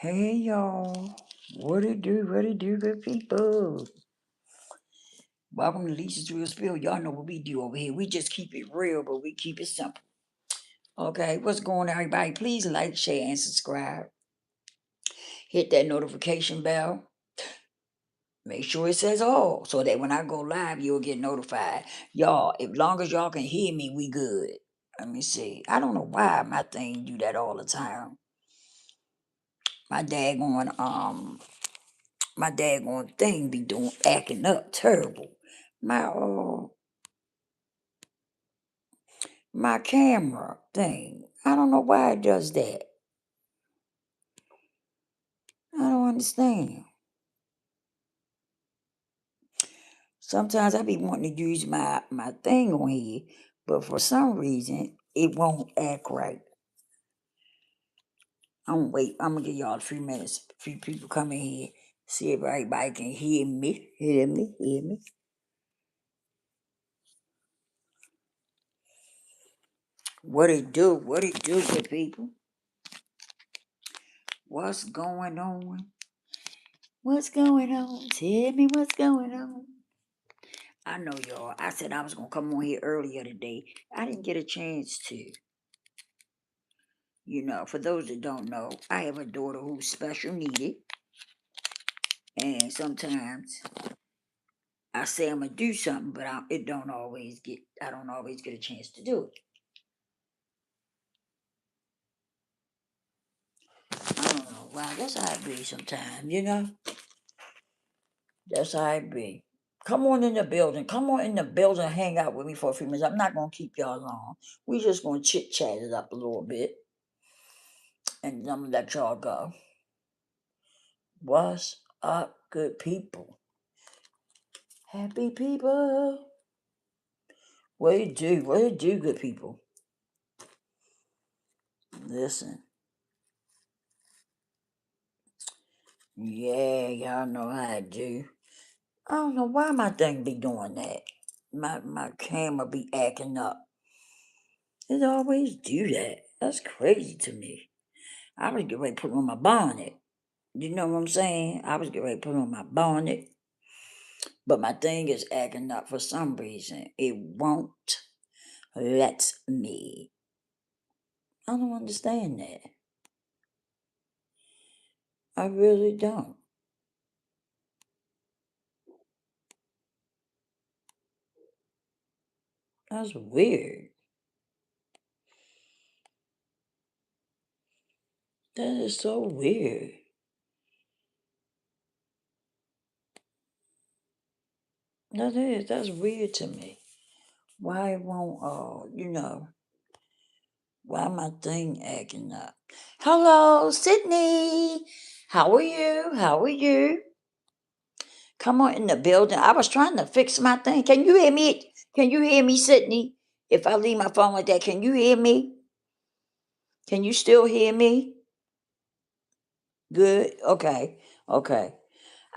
Hey y'all, what it do, good people? Welcome to Lisa's Real Spill. Y'all know what we do over here. We just keep it real, but we keep it simple. Okay, what's going on, everybody? Please like, share, and subscribe. Hit that notification bell. Make sure it says all so that when I go live, you'll get notified. Y'all, as long as y'all can hear me, we good. Let me see. I don't know why my thing do that all the time. My daggone my daggone thing be doing acting up terrible. My camera thing. I don't know why it does that. I don't understand. Sometimes I be wanting to use my thing on here, but for some reason it won't act right. I'm gonna give y'all a few minutes. A few people come in here, see if everybody can hear me. Hear me, hear me. What it do? What it do, good people? What's going on? What's going on? Tell me what's going on. I know y'all. I said I was gonna come on here earlier today. I didn't get a chance to. For those that don't know, I have a daughter who's special needed, and sometimes I say I'm gonna do something, but it don't always get. I don't always get a chance to do it. I don't know why. That's how it be sometimes. That's how it be. Come on in the building. Come on in the building. And hang out with me for a few minutes. I'm not gonna keep y'all long. We just gonna chit chat it up a little bit, and I'm gonna let y'all go. What's up, good people? Happy people. What do you do? What do you do, good people? Listen. Yeah, y'all know how I do. I don't know why my thing be doing that. My camera be acting up. It always do that. That's crazy to me. I was getting ready to put on my bonnet. You know what I'm saying? I was getting ready to put on my bonnet. But my thing is acting up for some reason. It won't let me. I don't understand that. I really don't. That's weird. That is so weird. That is. That's weird to me. Why it won't, why my thing acting up? Hello, Sydney. How are you? How are you? Come on in the building. I was trying to fix my thing. Can you hear me? Can you hear me, Sydney? If I leave my phone like that, can you hear me? Can you still hear me? Good. Okay. Okay.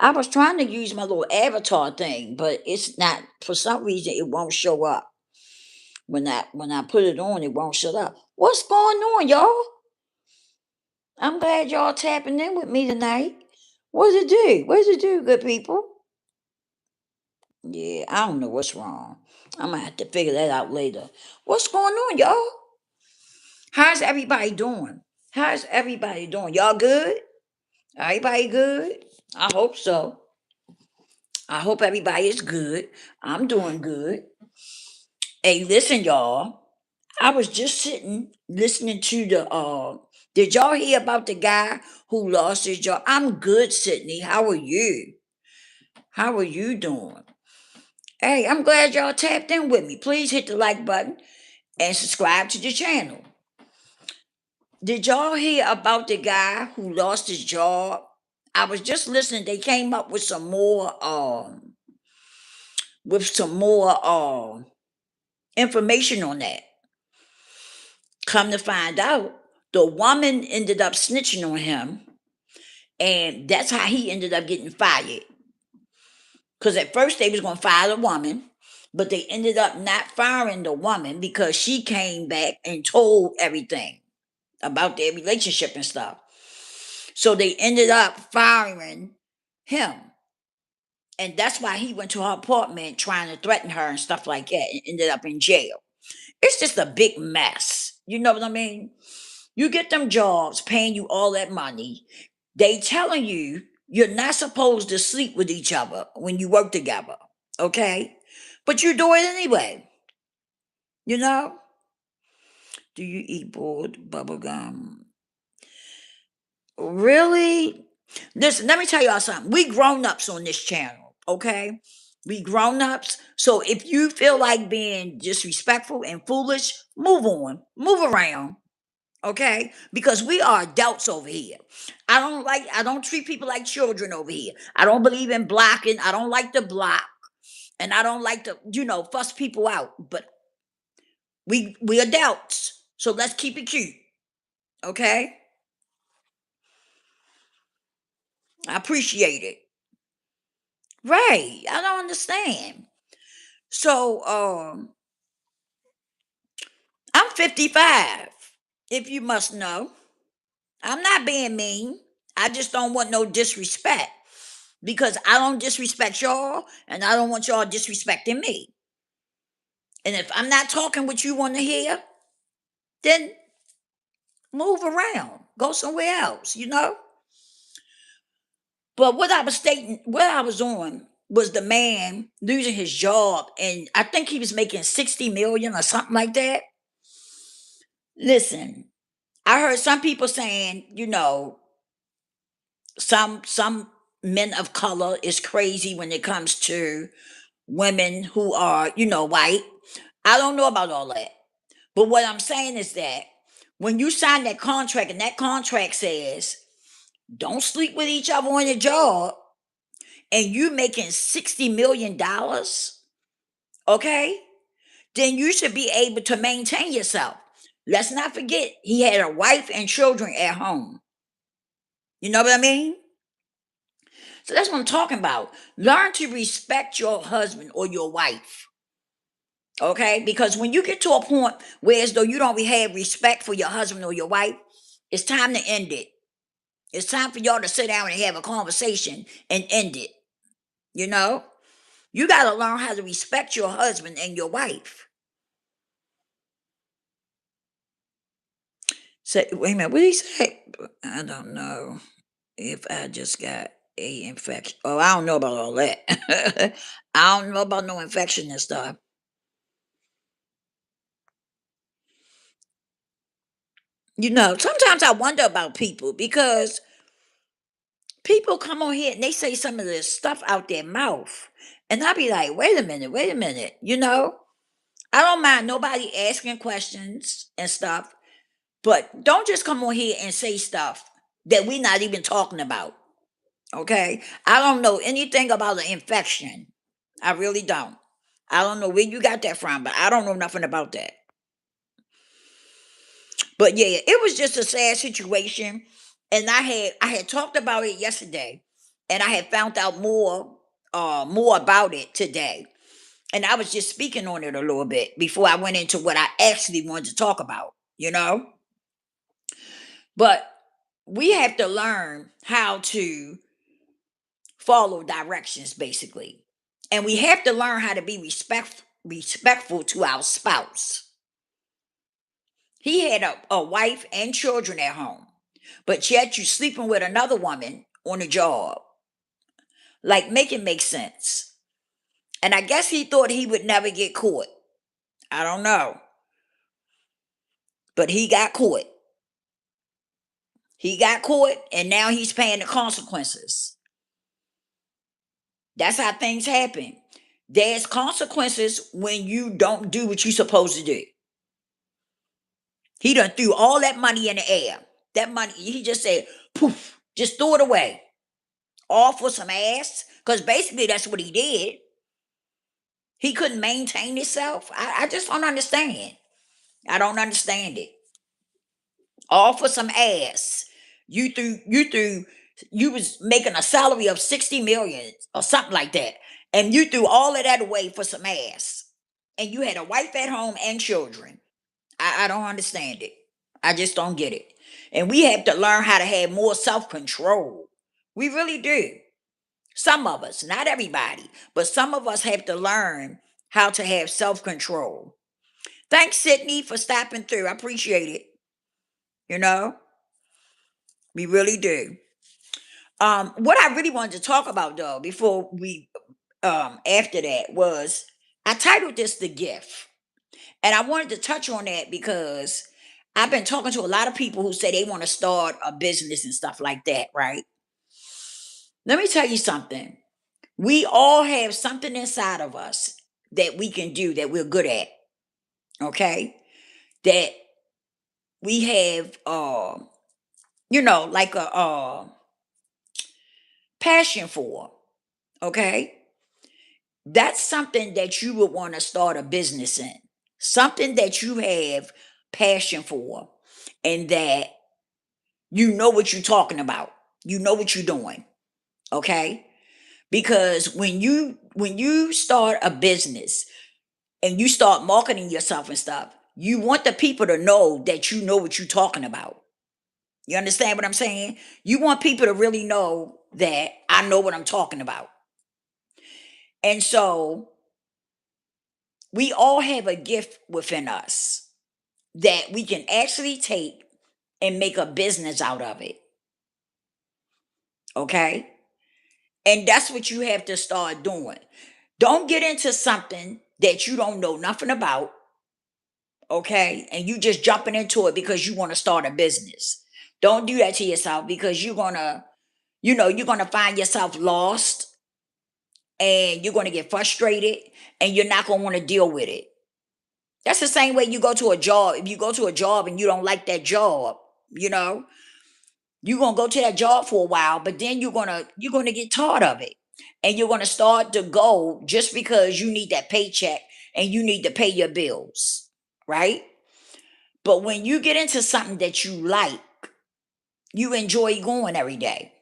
I was trying to use my little avatar thing, but it's not. For some reason, it won't show up. When I put it on, it won't show up. What's going on, y'all? I'm glad y'all tapping in with me tonight. What does it do? What does it do, good people? Yeah, I don't know what's wrong. I'm gonna have to figure that out later. What's going on, y'all? How's everybody doing? How's everybody doing? Y'all good? Everybody good? I hope so. I hope everybody is good. I'm doing good. Hey, listen, y'all. I was just sitting listening to the did y'all hear about the guy who lost his job? I'm good, Sydney. How are you? How are you doing? Hey, I'm glad y'all tapped in with me. Please hit the like button and subscribe to the channel. Did y'all hear about the guy who lost his job? I was just listening. They came up with some more information on that. Come to find out, the woman ended up snitching on him, and that's how he ended up getting fired. Because at first they was going to fire the woman, but they ended up not firing the woman because she came back and told everything about their relationship and stuff. So they ended up firing him. And that's why he went to her apartment trying to threaten her and stuff like that and ended up in jail. It's just a big mess. You know what I mean? You get them jobs paying you all that money. They telling you you're not supposed to sleep with each other when you work together. Okay? But you do it anyway. You know? Do you eat boiled bubble gum? Really? Listen, let me tell y'all something. We grown ups on this channel, okay? We grown ups. So if you feel like being disrespectful and foolish, move on, move around, okay? Because we are adults over here. I don't treat people like children over here. I don't believe in blocking. I don't like to block. And I don't like to, fuss people out. But we adults. So let's keep it cute. Okay? I appreciate it. Right. I don't understand. So I'm 55, if you must know. I'm not being mean. I just don't want no disrespect. Because I don't disrespect y'all and I don't want y'all disrespecting me. And if I'm not talking what you want to hear, then move around. Go somewhere else. But what I was on was the man losing his job, and I think he was making 60 million or something like that. Listen, I heard some people saying, some men of color is crazy when it comes to women who are, white. I don't know about all that. But what I'm saying is that when you sign that contract and that contract says don't sleep with each other on your job and you making $60 million, okay, then you should be able to maintain yourself. Let's not forget he had a wife and children at home. You know what I mean? So that's what I'm talking about. Learn to respect your husband or your wife. Okay? Because when you get to a point where as though you don't have respect for your husband or your wife, it's time to end it. It's time for y'all to sit down and have a conversation and end it. You know? You got to learn how to respect your husband and your wife. Say, wait a minute, what did he say? I don't know if I just got a infection. Oh, I don't know about all that. I don't know about no infection and stuff. Sometimes I wonder about people because people come on here and they say some of this stuff out their mouth. And I be like, wait a minute. I don't mind nobody asking questions and stuff, but don't just come on here and say stuff that we're not even talking about. Okay? I don't know anything about an infection. I really don't. I don't know where you got that from, but I don't know nothing about that. But yeah, it was just a sad situation. And I had talked about it yesterday and I had found out more about it today. And I was just speaking on it a little bit before I went into what I actually wanted to talk about. But we have to learn how to follow directions basically. And we have to learn how to be respectful to our spouse. He had a wife and children at home, but yet you sleeping with another woman on a job. Like, make it make sense. And I guess he thought he would never get caught. I don't know. But he got caught. He got caught, and now he's paying the consequences. That's how things happen. There's consequences when you don't do what you're supposed to do. He done threw all that money in the air. That money, he just said, poof, just throw it away. All for some ass. Because basically that's what he did. He couldn't maintain himself. I just don't understand. I don't understand it. All for some ass. You was making a salary of 60 million or something like that. And you threw all of that away for some ass. And you had a wife at home and children. I don't understand it. I just don't get it. And we have to learn how to have more self-control. We really do. Some of us, not everybody, but some of us have to learn how to have self-control. Thanks, Sydney, for stopping through. I appreciate it. You know, we really do. What I really wanted to talk about though, before we after that, was I titled this The Gift. And I wanted to touch on that because I've been talking to a lot of people who say they want to start a business and stuff like that, right? Let me tell you something. We all have something inside of us that we can do that we're good at, okay? That we have like a passion for, okay? That's something that you would want to start a business in. Something that you have passion for and that you know what you're talking about. You know what you're doing, okay? Because when you start a business and you start marketing yourself and stuff, you want the people to know that you know what you're talking about. You understand what I'm saying? You want people to really know that I know what I'm talking about. And so we all have a gift within us that we can actually take and make a business out of it. Okay? And that's what you have to start doing. Don't get into something that you don't know nothing about, okay? And you just jumping into it because you want to start a business. Don't do that to yourself because you're gonna find yourself lost and you're gonna get frustrated and you're not gonna want to deal with it. That's the same way you go to a job. If you go to a job and you don't like that job, you know, you're gonna go to that job for a while, but then you're gonna get tired of it. And you're gonna start to go just because you need that paycheck and you need to pay your bills, right? But when you get into something that you like, you enjoy going every day.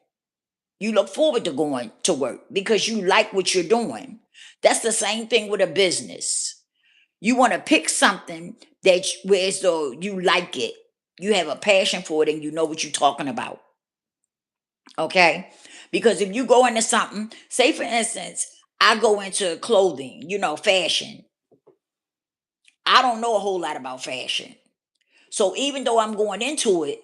You look forward to going to work because you like what you're doing. That's the same thing with a business. You want to pick something where as though you like it, you have a passion for it, and you know what you're talking about. Okay, because if you go into something, say for instance, I go into clothing, fashion. I don't know a whole lot about fashion. So even though I'm going into it,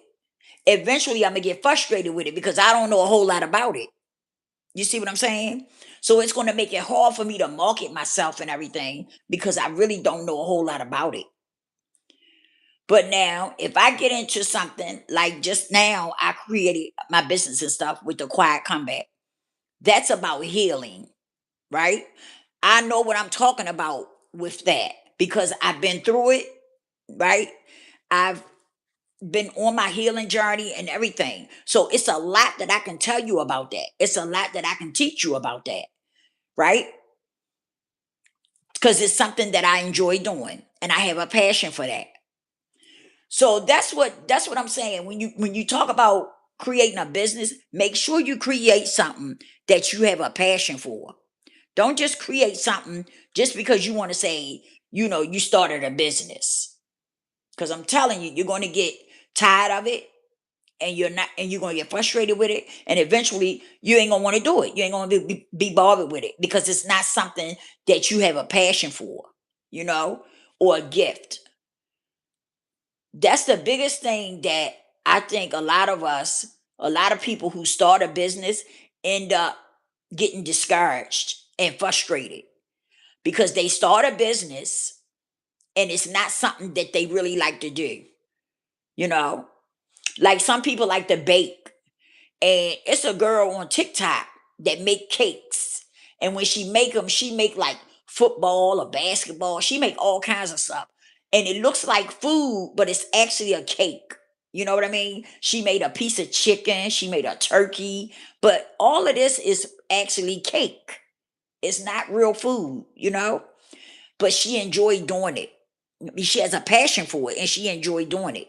eventually I'm gonna get frustrated with it because I don't know a whole lot about it. You see what I'm saying? So it's going to make it hard for me to market myself and everything because I really don't know a whole lot about it. But now, if I get into something like just now, I created my business and stuff with the Quiet Comeback. That's about healing, right? I know what I'm talking about with that because I've been through it, right? I've been on my healing journey and everything. So it's a lot that I can tell you about that. It's a lot that I can teach you about that, right? Because it's something that I enjoy doing and I have a passion for that. So that's what I'm saying. When you talk about creating a business, make sure you create something that you have a passion for. Don't just create something just because you want to say, you started a business. Because I'm telling you, you're going to get tired of it and you're going to get frustrated with it. And eventually you ain't going to want to do it. You ain't going to be bothered with it because it's not something that you have a passion for, you know, or a gift. That's the biggest thing that I think a lot of people who start a business end up getting discouraged and frustrated because they start a business and it's not something that they really like to do, you know? Like some people like to bake, and it's a girl on TikTok that make cakes. And when she make like football or basketball. She make all kinds of stuff. And it looks like food, but it's actually a cake. You know what I mean? She made a piece of chicken, she made a turkey, but all of this is actually cake. It's not real food. But she enjoyed doing it. She has a passion for it and she enjoyed doing it.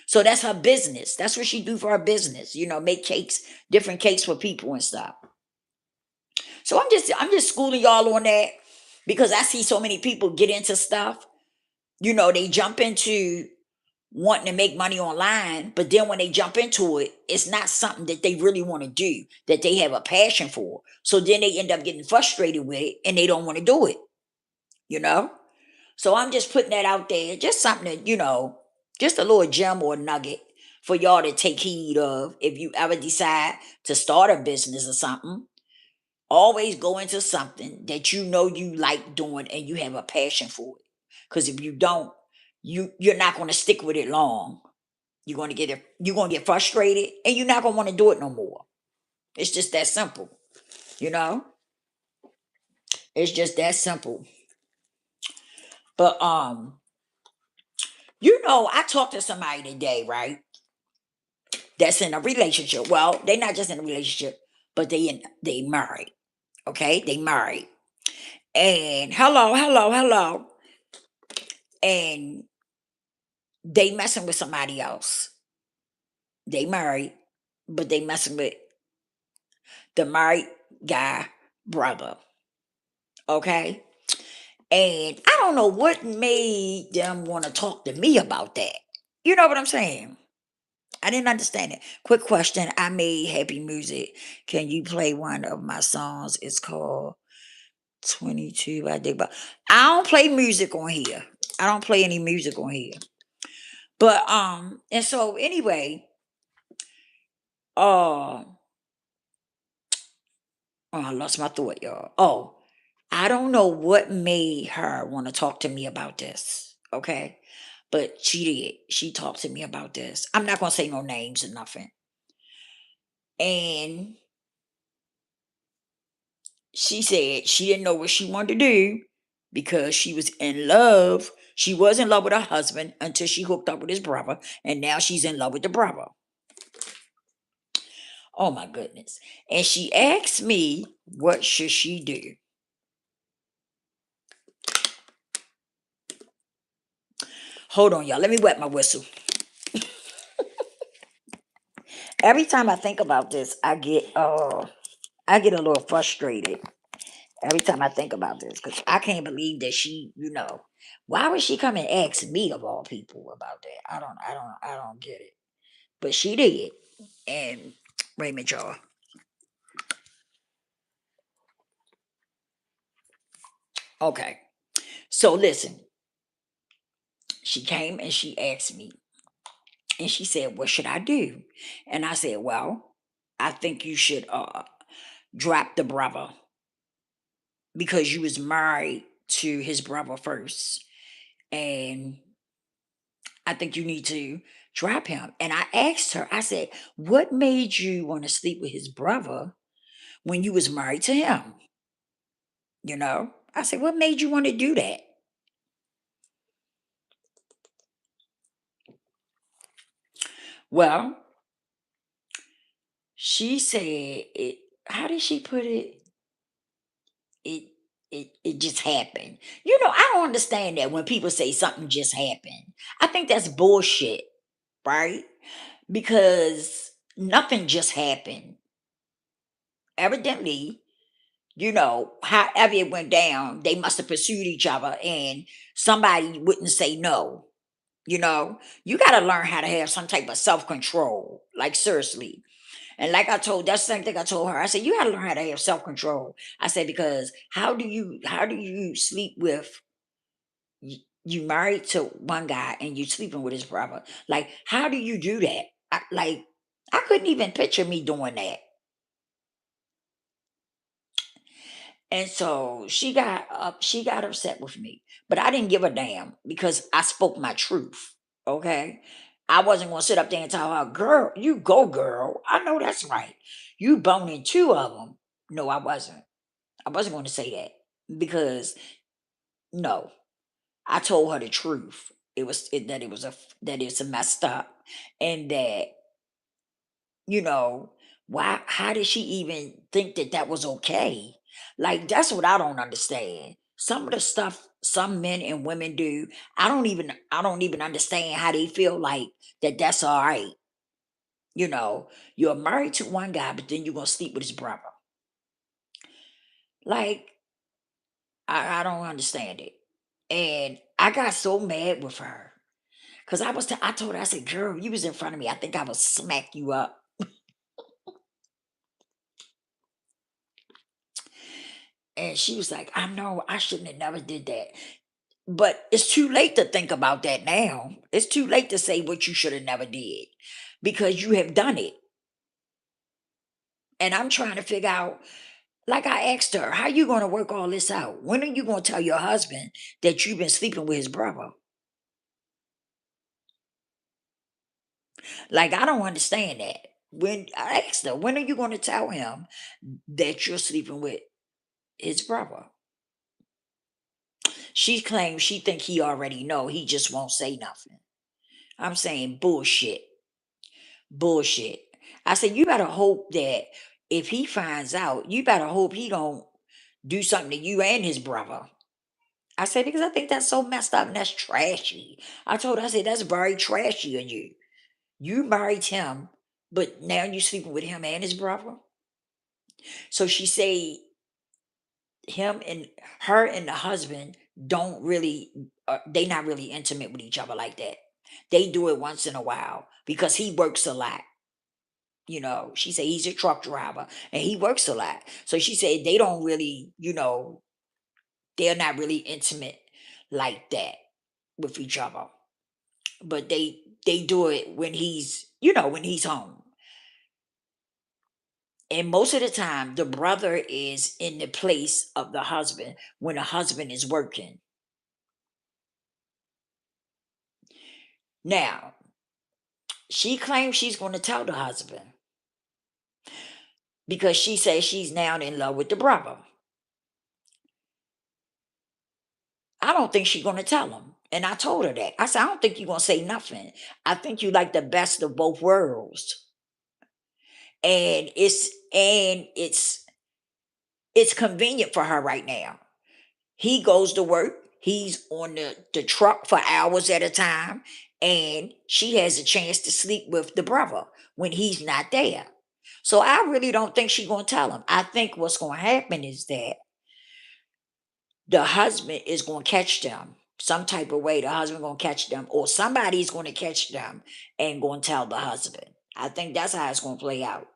So that's her business. That's what she do for her business. Make cakes, different cakes for people and stuff. So I'm just schooling y'all on that because I see so many people get into stuff. They jump into wanting to make money online, but then when they jump into it, it's not something that they really want to do, that they have a passion for. So then they end up getting frustrated with it and they don't want to do it, you know? So I'm just putting that out there, just something that, just a little gem or nugget for y'all to take heed of if you ever decide to start a business or something. Always go into something that you know you like doing and you have a passion for it. Because if you don't, you're not going to stick with it long. You're gonna get frustrated and you're not gonna want to do it no more. It's just that simple, you know? It's just that simple. But I talked to somebody today, right? That's in a relationship. Well, they're not just in a relationship, but they married. Okay? They married. And hello. And they messing with somebody else. They married, but they messing with the married guy brother. Okay? And I don't know what made them want to talk to me about that. You know what I'm saying? I didn't understand it. Quick question. I made happy music. Can you play one of my songs? It's called 22 by Dick Bob. I don't play music on here. I don't play any music on here. But and so anyway, uh oh, I lost my thought, y'all. Oh, I don't know what made her want to talk to me about this. Okay. But she did. She talked to me about this. I'm not gonna say no names or nothing. And she said she didn't know what she wanted to do because she was in love. She was in love with her husband until she hooked up with his brother, and now she's in love with the brother. Oh my goodness. And she asked me, what should she do? Hold on, y'all. Let me wet my whistle. Every time I think about this, I get a little frustrated every time I think about this because I can't believe that why would she come and ask me of all people about that? I don't get it. But she did. And Raymond, y'all. Okay. So listen, she came and she asked me, and she said, "What should I do?" And I said, "Well, I think you should drop the brother because you was married to his brother first, and I think you need to drop him." And I asked her, I said, "What made you want to sleep with his brother when you was married to him?" I said, "What made you want to do that?" Well, she said it. How did she put it? It it just happened. I don't understand that when people say something just happened. I think that's bullshit, right? Because nothing just happened. Evidently, however it went down, they must have pursued each other and somebody wouldn't say no. You got to learn how to have some type of self control. Like, seriously. And like that's the same thing I told her. I said, you got to learn how to have self control. I said, because how do you sleep with, you married to one guy and you sleeping with his brother? Like, how do you do that? I couldn't even picture me doing that. And so she got upset with me, but I didn't give a damn because I spoke my truth. Okay. I wasn't gonna sit up there and tell her, girl, you go, girl. I know that's right. You boning two of them. No, I wasn't. I wasn't going to say that because no, I told her the truth. That it's a messed up, and that you know how did she even think that that was okay? Like, that's what I don't understand. Some of the stuff some men and women do, I don't even understand how they feel like that's all right. You're married to one guy, but then you're gonna sleep with his brother. Like, I don't understand it. And I got so mad with her. Cause I told her, I said, girl, you was in front of me. I think I would smack you up. And she was like, I know I shouldn't have never did that. But it's too late to think about that now. It's too late to say what you should have never did because you have done it. And I'm trying to figure out, like I asked her, how you going to work all this out? When are you going to tell your husband that you've been sleeping with his brother? Like, I don't understand that. When I asked her, when are you going to tell him that you're sleeping with his brother? She claims she think he already know. He just won't say nothing. I'm saying bullshit. Bullshit. I said, you better hope that if he finds out, you better hope he don't do something to you and his brother. I said, because I think that's so messed up and that's trashy. I told her, I said, that's very trashy of you. You married him, but now you sleeping with him and his brother. So she say him and her and the husband don't really, they not really intimate with each other like that. They do it once in a while because he works a lot. She said he's a truck driver and he works a lot. So she said they don't really, they're not really intimate like that with each other. But they do it when he's home. And most of the time the brother is in the place of the husband when the husband is working. Now, she claims she's going to tell the husband because she says she's now in love with the brother. I don't think she's gonna tell him. And I told her that. I said, I don't think you're gonna say nothing. I think you like the best of both worlds. And it's convenient for her right now. He goes to work, he's on the truck for hours at a time, and she has a chance to sleep with the brother when he's not there. So I really don't think she's gonna tell him. I think what's gonna happen is that the husband is going to catch them some type of way. The husband going to catch them, or somebody's going to catch them and going to tell the husband. I think that's how it's going to play out.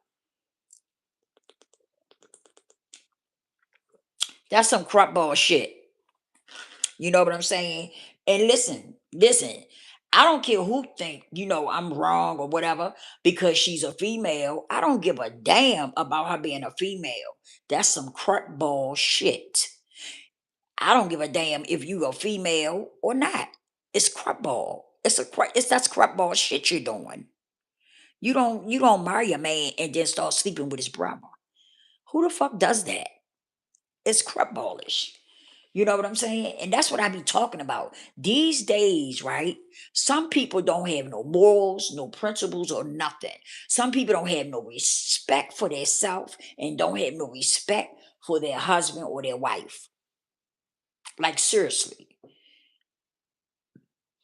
That's some crap ball shit. You know what I'm saying? And listen. I don't care who think I'm wrong or whatever because she's a female. I don't give a damn about her being a female. That's some crap ball shit. I don't give a damn if you a female or not. It's crap ball. That's crap ball shit you're doing. You don't marry a man and then start sleeping with his brother. Who the fuck does that? It's crap ballish. You know what I'm saying? And that's what I be talking about. These days, right? Some people don't have no morals, no principles, or nothing. Some people don't have no respect for their self and don't have no respect for their husband or their wife. Like seriously.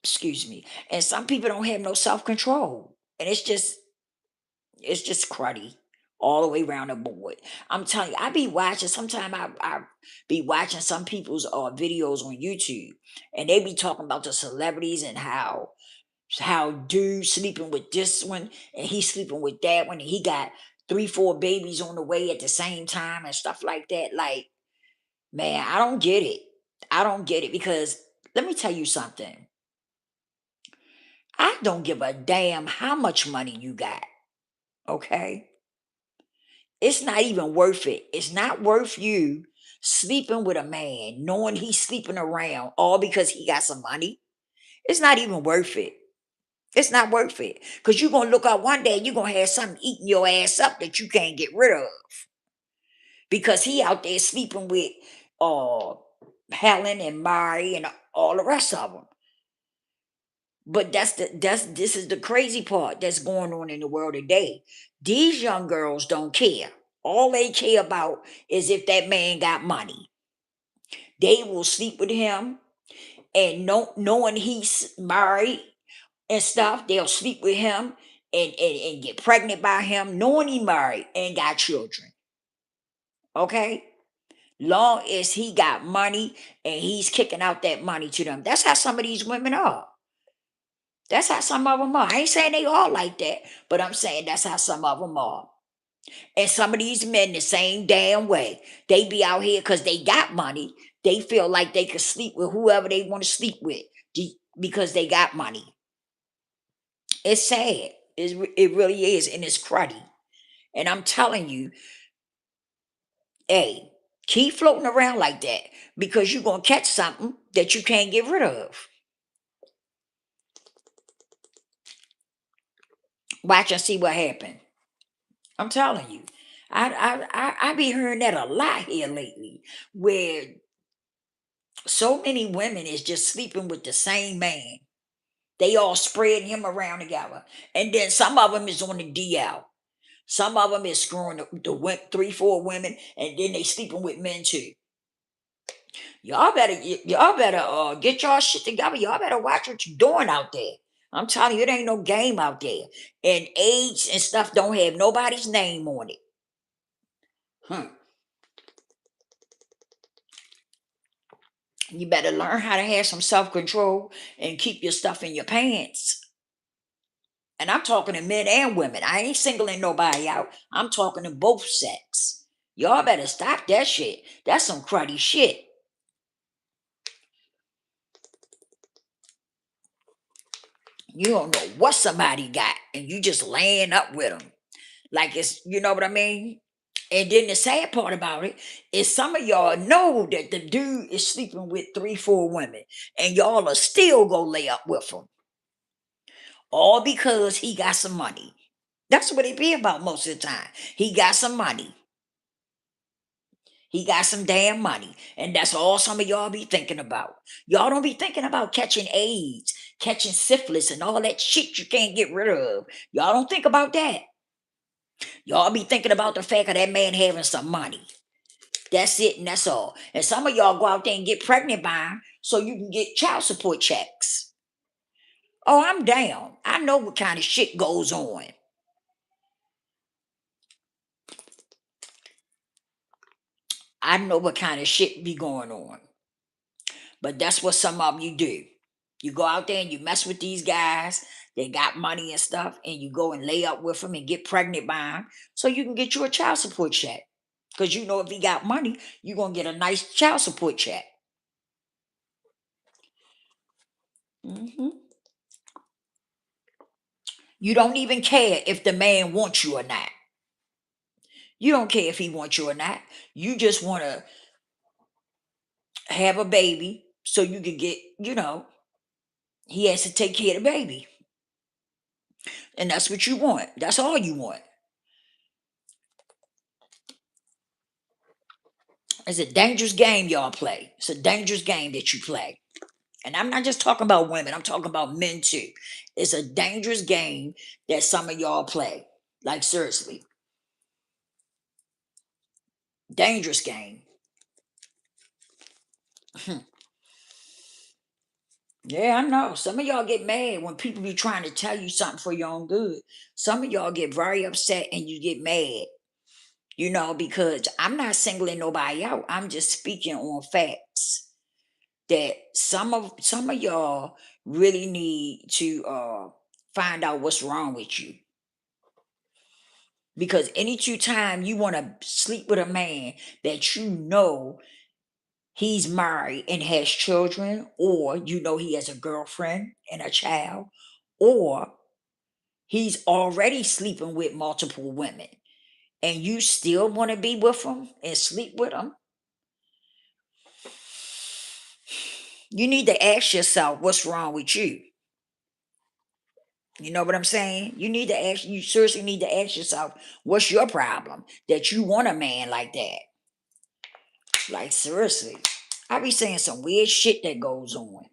Excuse me. And some people don't have no self-control. And it's just cruddy all the way around the board. I'm telling you, I be watching, sometimes I be watching some people's videos on YouTube and they be talking about the celebrities and how dude sleeping with this one and he sleeping with that one and he got 3 4 babies on the way at the same time and stuff like that. Like, man, I don't get it. I don't get it because let me tell you something. I don't give a damn how much money you got, okay? It's not even worth it. It's not worth you sleeping with a man, knowing he's sleeping around all because he got some money. It's not even worth it. It's not worth it. Because you're going to look up one day, you're going to have something eating your ass up that you can't get rid of because he out there sleeping with uh, Helen and Mari and all the rest of them. But this is the crazy part that's going on in the world today. These young girls don't care. All they care about is if that man got money. They will sleep with him and knowing he's married and stuff, they'll sleep with him and get pregnant by him, knowing he married and got children. Okay? Long as he got money and he's kicking out that money to them. That's how some of these women are. That's how some of them are. I ain't saying they all like that, but I'm saying that's how some of them are. And some of these men the same damn way. They be out here because they got money. They feel like they can sleep with whoever they want to sleep with because they got money. It's sad. It really is, and it's cruddy. And I'm telling you, hey, keep floating around like that because you're gonna catch something that you can't get rid of. Watch and see what happened. I'm telling you. I be hearing that a lot here lately, where so many women is just sleeping with the same man. They all spreading him around together, and then some of them is on the DL. Some of them is screwing three, four women, and then they sleeping with men too. Y'all better get y'all shit together. Y'all better watch what you're doing out there. I'm telling you, it ain't no game out there. And age and stuff don't have nobody's name on it. Hmm. You better learn how to have some self-control and keep your stuff in your pants. And I'm talking to men and women. I ain't singling nobody out. I'm talking to both sex. Y'all better stop that shit. That's some cruddy shit. You don't know what somebody got, and you just laying up with them. Like it's, you know what I mean? And then the sad part about it is some of y'all know that the dude is sleeping with three, four women, and y'all are still go lay up with him. All because he got some money. That's what it be about most of the time. He got some money. He got some damn money. And that's all some of y'all be thinking about. Y'all don't be thinking about catching AIDS, catching syphilis, and all that shit you can't get rid of. Y'all don't think about that. Y'all be thinking about the fact of that man having some money. That's it, and that's all. And some of y'all go out there and get pregnant by him so you can get child support checks. Oh, I'm down. I know what kind of shit goes on. I know what kind of shit be going on. But that's what some of you do. You go out there and you mess with these guys. They got money and stuff, and you go and lay up with them and get pregnant by them so you can get you a child support check. Because you know if he got money, you're going to get a nice child support check. Hmm. You don't even care if the man wants you or not. You don't care if he wants you or not. You just want to have a baby so you can get, he has to take care of the baby. And that's what you want. That's all you want. It's a dangerous game y'all play. It's a dangerous game that you play. And I'm not just talking about women, I'm talking about men too. It's a dangerous game that some of y'all play. Like, seriously, dangerous game. Yeah, I know. Some of y'all get mad when people be trying to tell you something for your own good. Some of y'all get very upset and you get mad, because I'm not singling nobody out. I'm just speaking on facts that some of y'all really need to find out what's wrong with you. Because any two time you want to sleep with a man that you know he's married and has children, or he has a girlfriend and a child, or he's already sleeping with multiple women, and you still want to be with him and sleep with him, you need to ask yourself what's wrong with you. You know what I'm saying? You seriously need to ask yourself, what's your problem that you want a man like that? Like, seriously. I be saying some weird shit that goes on.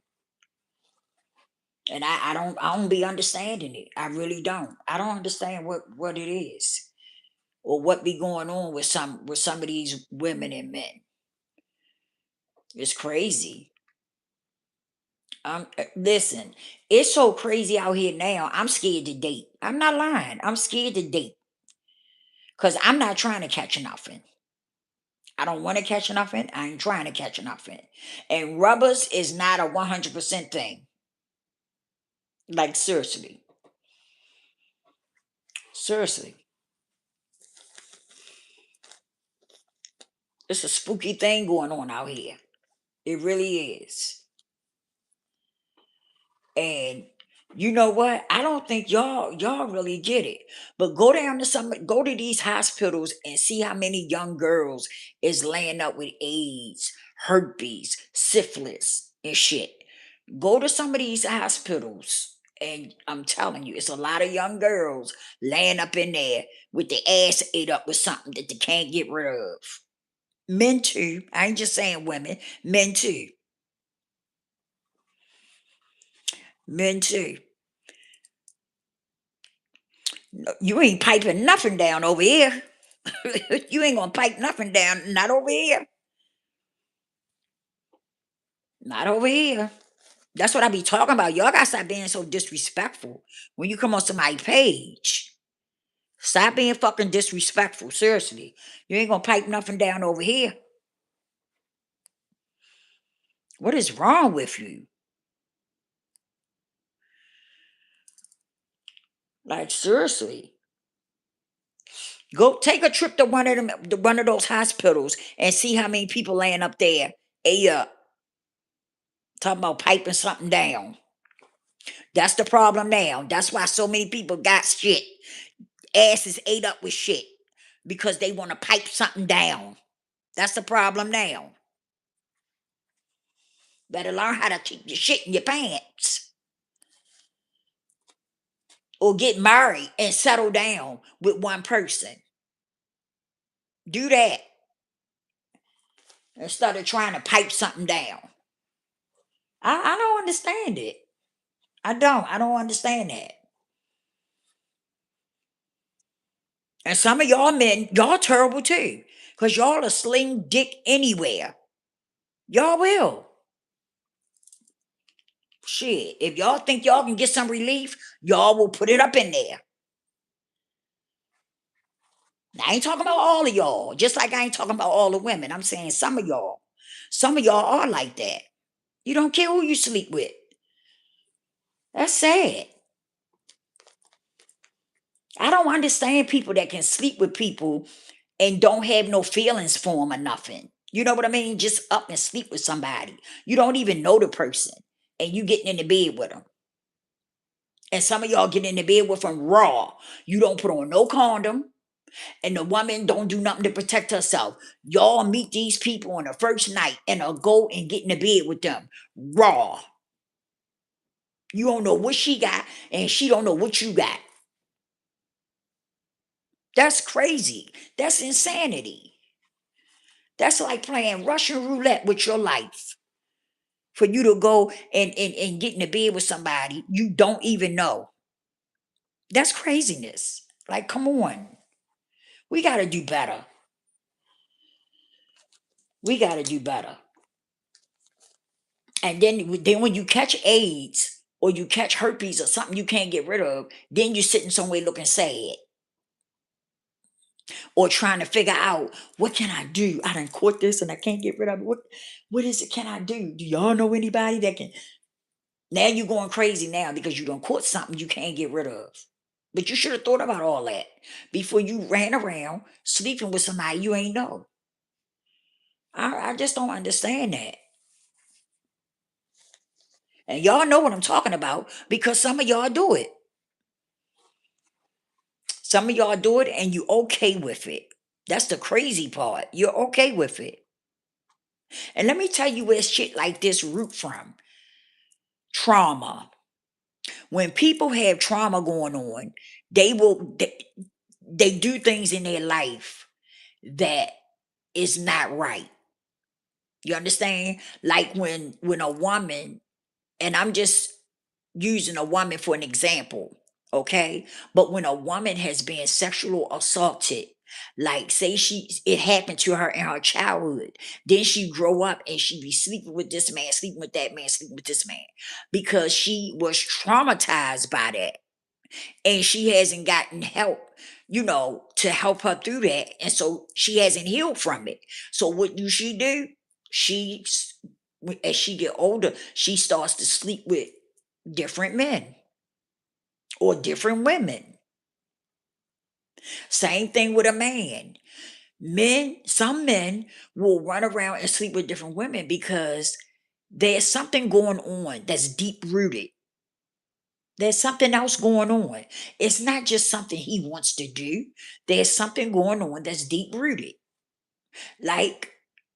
And I don't be understanding it. I really don't. I don't understand what it is or what be going on with some of these women and men. It's crazy. Listen, it's so crazy out here now. I'm scared to date. I'm not lying. I'm scared to date because I'm not trying to catch nothing. I don't want to catch nothing. I ain't trying to catch nothing. And rubbers is not a 100% thing. Like seriously. Seriously. It's a spooky thing going on out here. It really is. And you know what? I don't think y'all really get it. But go to these hospitals and see how many young girls is laying up with AIDS, herpes, syphilis, and shit. Go to some of these hospitals, and I'm telling you, it's a lot of young girls laying up in there with their ass ate up with something that they can't get rid of. Men too. I ain't just saying women, men too. Men too. You ain't piping nothing down over here. You ain't gonna pipe nothing down, not over here. Not over here. That's what I be talking about. Y'all gotta stop being so disrespectful when you come on somebody's page. Stop being fucking disrespectful. Seriously. You ain't gonna pipe nothing down over here. What is wrong with you? Like seriously. Go take a trip to one of those hospitals and see how many people laying up there. Talking about piping something down. That's the problem now. That's why so many people got shit. Asses ate up with shit because they want to pipe something down. That's the problem now. Better learn how to keep your shit in your pants or get married and settle down with one person. Do that instead of trying to pipe something down. I don't understand it. I don't. I don't understand that. And some of y'all men, y'all terrible too. Because y'all will sling dick anywhere. Y'all will. Shit. If y'all think y'all can get some relief, y'all will put it up in there. Now, I ain't talking about all of y'all. Just like I ain't talking about all the women. I'm saying some of y'all. Some of y'all are like that. You don't care who you sleep with. That's sad. I don't understand people that can sleep with people and don't have no feelings for them or nothing. You know what I mean? Just up and sleep with somebody. You don't even know the person and you getting in the bed with them. And some of y'all get in the bed with them raw. You don't put on no condom and the woman don't do nothing to protect herself. Y'all meet these people on the first night and go and get in the bed with them raw. You don't know what she got and she don't know what you got. That's crazy. That's insanity. That's like playing Russian roulette with your life. For you to go and get in the bed with somebody you don't even know. That's craziness. Like, come on. We got to do better. We got to do better. And then when you catch AIDS or you catch herpes or something you can't get rid of, then you're sitting somewhere looking sad or trying to figure out what can I do? I done caught this and I can't get rid of it. What is it can I do? Do y'all know anybody that can? Now you're going crazy now because you done caught something you can't get rid of. But you should have thought about all that before you ran around sleeping with somebody you ain't know. I just don't understand that. And y'all know what I'm talking about because some of y'all do it. Some of y'all do it and you okay with it. That's the crazy part. You're okay with it. And let me tell you where shit like this root from. Trauma. When people have trauma going on, they do things in their life that is not right. You understand? Like when a woman, and I'm just using a woman for an example, okay? But when a woman has been sexual assaulted, like say it happened to her in her childhood, then she grow up and she be sleeping with this man, sleeping with that man, sleeping with this man, because she was traumatized by that and she hasn't gotten help, to help her through that. And so she hasn't healed from it. So what do? She, as she get older, she starts to sleep with different men. or different women. Same thing with a man. Some men will run around and sleep with different women because there's something going on that's deep rooted. There's something else going on. It's not just something he wants to do. There's something going on that's deep rooted. Like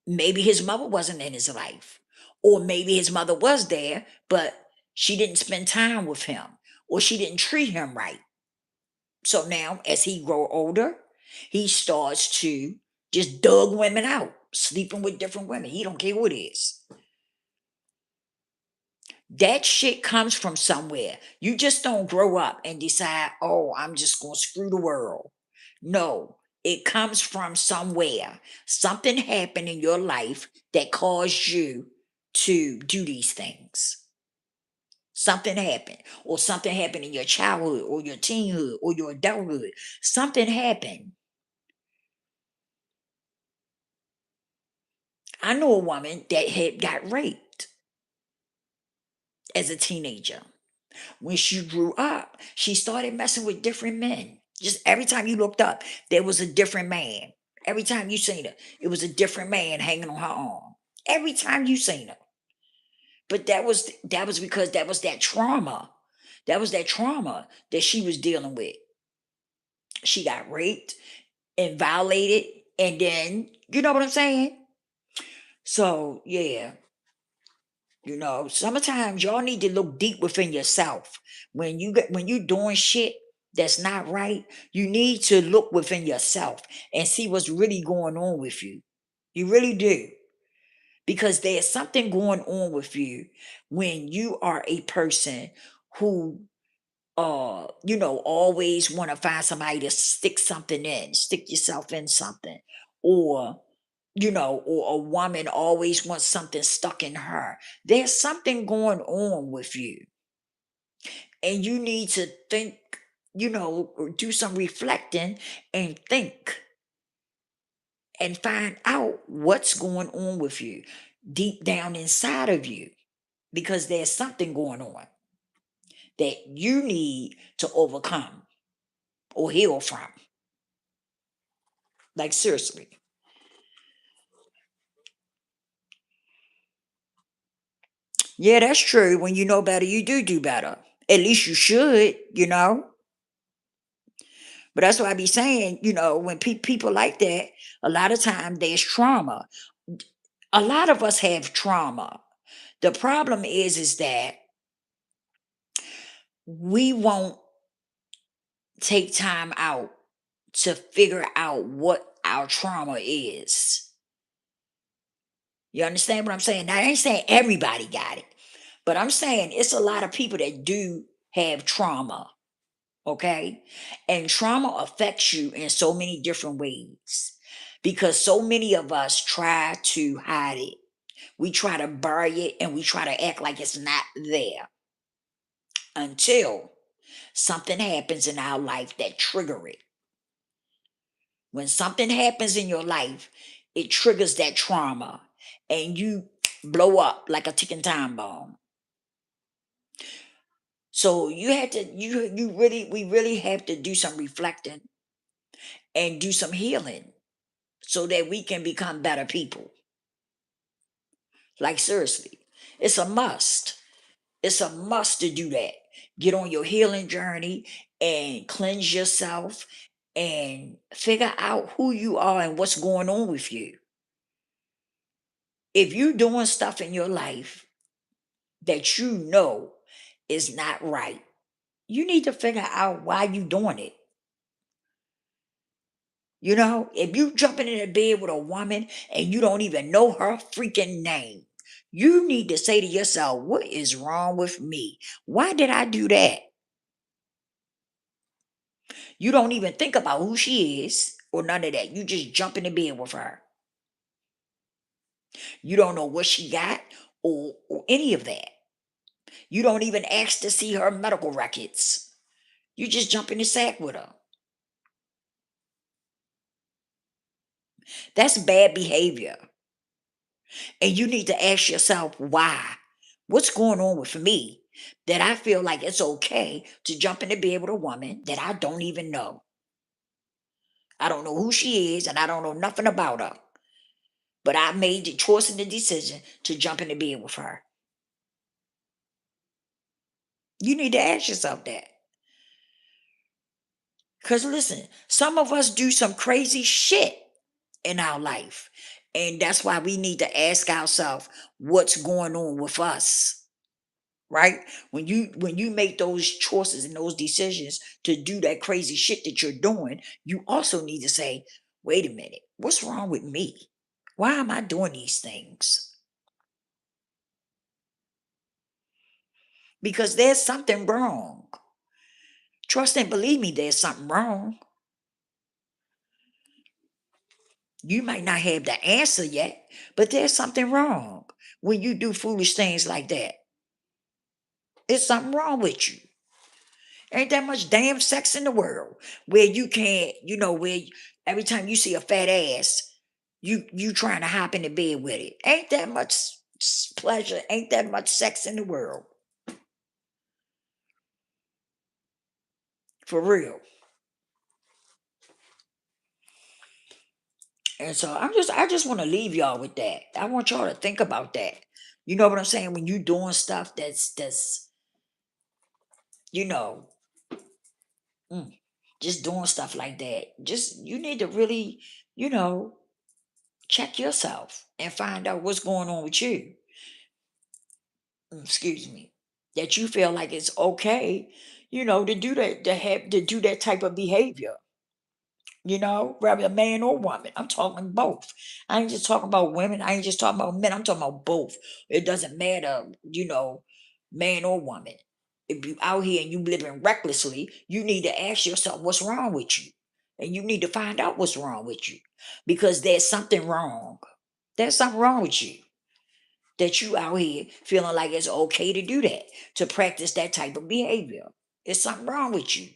maybe his mother wasn't in his life, or maybe his mother was there, but she didn't spend time with him, or she didn't treat him right. So now, as he grow older, he starts to just dug women out, sleeping with different women. He don't care who it is. That shit comes from somewhere. You just don't grow up and decide, oh, I'm just going to screw the world. No, it comes from somewhere. Something happened in your life that caused you to do these things. Something happened, or something happened in your childhood, or your teenhood, or your adulthood. Something happened. I know a woman that had got raped as a teenager. When she grew up, she started messing with different men. Just every time you looked up, there was a different man. Every time you seen her, it was a different man hanging on her arm. Every time you seen her. But that was because that was that trauma. That was that trauma that she was dealing with. She got raped and violated, and then you know what I'm saying? So yeah, sometimes y'all need to look deep within yourself. When you doing shit that's not right, you need to look within yourself and see what's really going on with you. You really do. Because there's something going on with you when you are a person who always want to find somebody to stick yourself in something, or or a woman always wants something stuck in her. There's something going on with you, and you need to think, or do some reflecting and think and find out what's going on with you deep down inside of you, because there's something going on that you need to overcome or heal from. Like seriously. Yeah, that's true. When you know better, you do better. At least you should. But that's what I be saying, when people like that, a lot of time there's trauma. A lot of us have trauma. The problem is that we won't take time out to figure out what our trauma is. You understand what I'm saying? Now, I ain't saying everybody got it, but I'm saying it's a lot of people that do have trauma. Okay. And trauma affects you in so many different ways because so many of us try to hide it. We try to bury it and we try to act like it's not there until something happens in our life that trigger it. When something happens in your life, it triggers that trauma and you blow up like a ticking time bomb. So you had to you really we really have to do some reflecting and do some healing so that we can become better people. Like seriously, it's a must. It's a must to do that. Get on your healing journey and cleanse yourself and figure out who you are and what's going on with you. If you're doing stuff in your life that you know is not right, you need to figure out why you doing it. If you jumping in a bed with a woman and you don't even know her freaking name, you need to say to yourself, what is wrong with me? Why did I do that? You don't even think about who she is or none of that. You just jump in the bed with her. You don't know what she got or any of that. You don't even ask to see her medical records. You just jump in the sack with her. That's bad behavior. And you need to ask yourself why. What's going on with me? that I feel like it's okay to jump in the bed with a woman that I don't even know. I don't know who she is and I don't know nothing about her. But I made the choice and the decision to jump in the bed with her. You need to ask yourself that. Because listen, some of us do some crazy shit in our life. And that's why we need to ask ourselves what's going on with us. Right? When you make those choices and those decisions to do that crazy shit that you're doing, you also need to say, wait a minute, what's wrong with me? Why am I doing these things? Because there's something wrong. Trust and believe me, there's something wrong. You might not have the answer yet, but there's something wrong when you do foolish things like that. There's something wrong with you. Ain't that much damn sex in the world where you can't, every time you see a fat ass, you trying to hop in the bed with it. Ain't that much pleasure, ain't that much sex in the world. For real. And so I just want to leave y'all with that. I want y'all to think about that. You know what I'm saying? When you doing stuff that's you know, mm, just doing stuff like that. Just you need to really, you know, check yourself and find out what's going on with you. Excuse me. That you feel like it's okay, to do that, to do that type of behavior. Whether a man or woman. I'm talking both. I ain't just talking about women. I ain't just talking about men. I'm talking about both. It doesn't matter, man or woman. If you out here and you living recklessly, you need to ask yourself what's wrong with you. And you need to find out what's wrong with you. Because there's something wrong. There's something wrong with you. That you out here feeling like it's okay to do that, to practice that type of behavior. There's something wrong with you.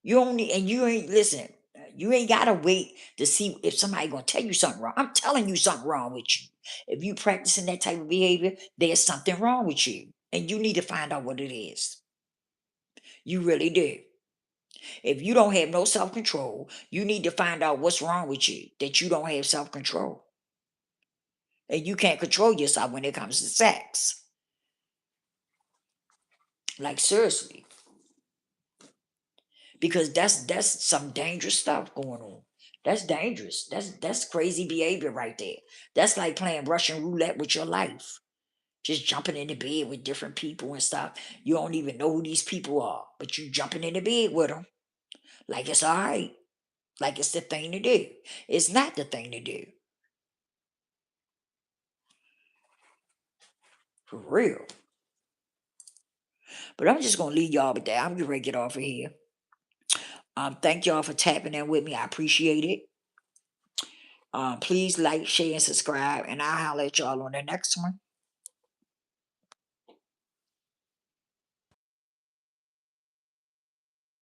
You only and you ain't listen. You ain't gotta wait to see if somebody gonna tell you something wrong. I'm telling you something wrong with you. If you practicing that type of behavior, there's something wrong with you, and you need to find out what it is. You really do. If you don't have no self control, you need to find out what's wrong with you that you don't have self control, and you can't control yourself when it comes to sex. Like seriously, because that's some dangerous stuff going on. That's dangerous. That's crazy behavior right there. That's like playing Russian roulette with your life. Just jumping in the bed with different people and stuff. You don't even know who these people are, but you jumping in the bed with them like it's all right, like it's the thing to do. It's not the thing to do, for real. But I'm just gonna leave y'all with that. I'm getting ready to get off of here. Thank y'all for tapping in with me. I appreciate it. Please like, share, and subscribe, and I'll holler at y'all on the next one.